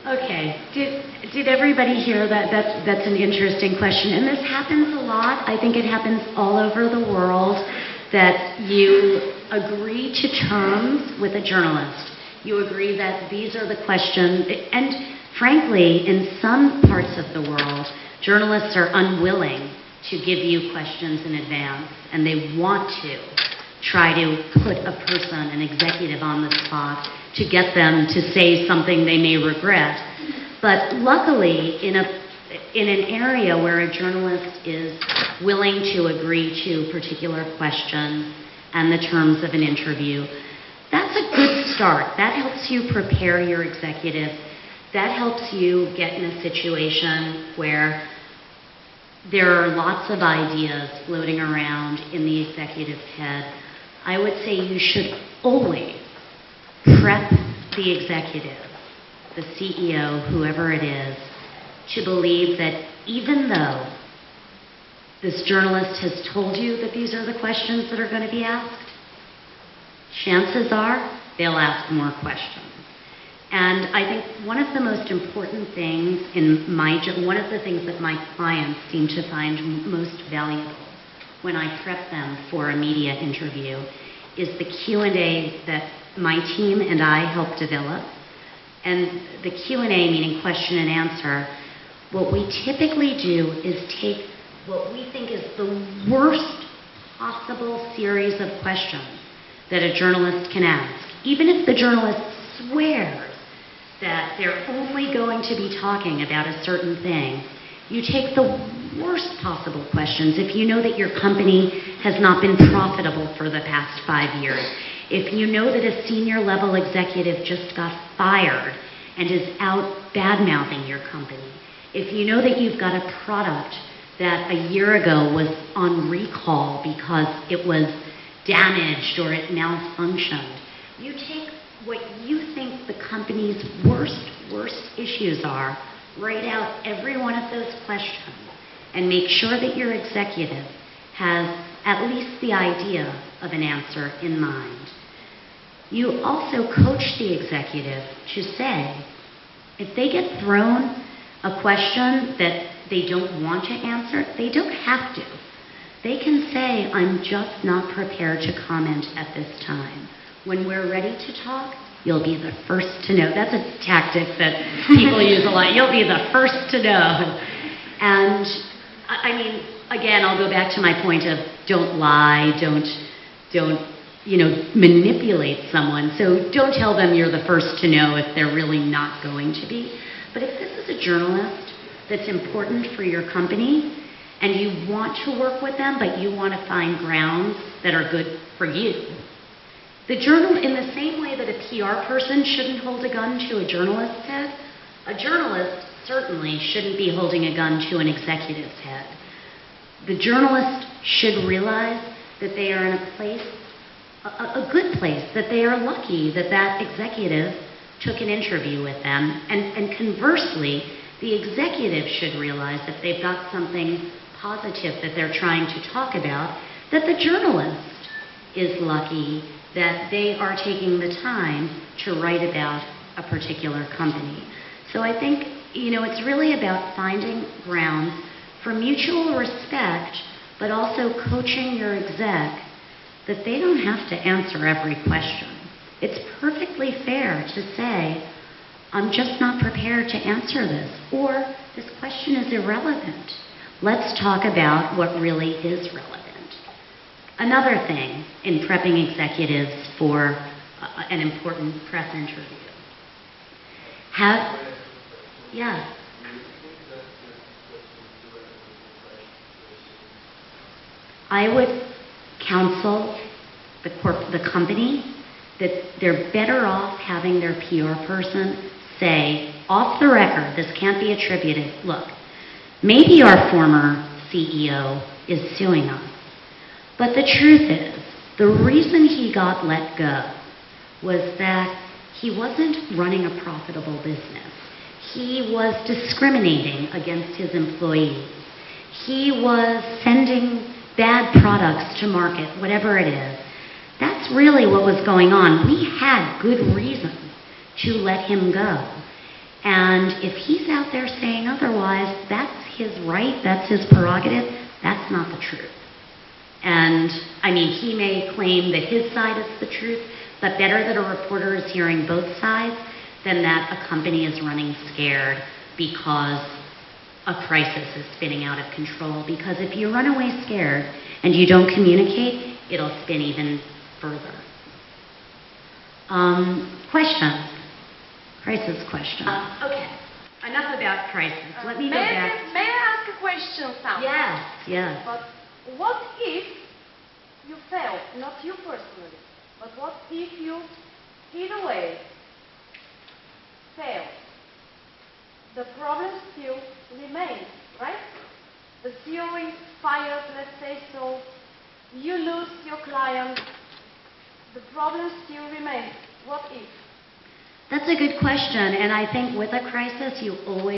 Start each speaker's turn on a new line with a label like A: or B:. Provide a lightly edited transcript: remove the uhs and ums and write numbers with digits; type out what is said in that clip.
A: Okay, did everybody hear that? That's an interesting question, and this happens a lot. I think it happens all over the world, that you agree to terms with a journalist. You agree that these are the questions, and frankly, in some parts of the world, journalists are unwilling to give you questions in advance, and they want to try to put a person, an executive, on the spot to get them to say something they may regret. But luckily, in an area where a journalist is willing to agree to particular questions and the terms of an interview, that's a good start. That helps you prepare your executive. That helps you get in a situation where there are lots of ideas floating around in the executive's head. I would say you should always prep the executive, the CEO, whoever it is, to believe that even though this journalist has told you that these are the questions that are going to be asked, chances are they'll ask more questions. And I think one of the most important things one of the things that my clients seem to find most valuable when I prep them for a media interview is the Q&A that my team and I help develop. And the Q&A, meaning question and answer, what we typically do is take what we think is the worst possible series of questions that a journalist can ask. Even if the journalist swears that they're only going to be talking about a certain thing, you take the worst possible questions. If you know that your company has not been profitable for the past 5 years, if you know that a senior level executive just got fired and is out bad-mouthing your company, if you know that you've got a product that a year ago was on recall because it was damaged or it malfunctioned, you take what you think the company's worst issues are, write out every one of those questions, and make sure that your executive has at least the idea of an answer in mind. You also coach the executive to say, if they get thrown a question that they don't want to answer, they don't have to. They can say, I'm just not prepared to comment at this time. When we're ready to talk, you'll be the first to know. That's a tactic that people use a lot. You'll be the first to know. And I mean, again, I'll go back to my point of don't lie, don't manipulate someone. So don't tell them you're the first to know if they're really not going to be. But if this is a journalist that's important for your company and you want to work with them, but you want to find grounds that are good for you, the journal, in the same way that a PR person shouldn't hold a gun to a journalist's head, a journalist certainly shouldn't be holding a gun to an executive's head. The journalist should realize that they are in a place, a good place, that they are lucky that that executive took an interview with them. And conversely, the executive should realize if they've got something positive that they're trying to talk about, that the journalist is lucky that they are taking the time to write about a particular company. So I think, it's really about finding grounds for mutual respect, but also coaching your exec that they don't have to answer every question. It's perfectly fair to say, I'm just not prepared to answer this, or this question is irrelevant. Let's talk about what really is relevant. Another thing in prepping executives for an important press interview. Yeah. I would counsel the company that they're better off having their PR person say, off the record, this can't be attributed, look, maybe our former CEO is suing us, but the truth is, the reason he got let go was that he wasn't running a profitable business. He was discriminating against his employees. He was sending bad products to market, whatever it is. That's really what was going on. We had good reason to let him go. And if he's out there saying otherwise, that's his right, that's his prerogative, that's not the truth. And, I mean, he may claim that his side is the truth, but better that a reporter is hearing both sides than that a company is running scared because a crisis is spinning out of control. Because if you run away scared and you don't communicate, it'll spin even further. Questions? Crisis question. Okay. Enough about crisis. Let me go back.
B: May I ask a question, Sam?
A: Yes, yes.
B: But what if you fail? Not you personally, but what if you, in a way, fail? The problem still remains, right? The CEO is fired, let's say, so you lose your client. The problem still remains. What if?
A: That's a good question, and I think with a crisis, you always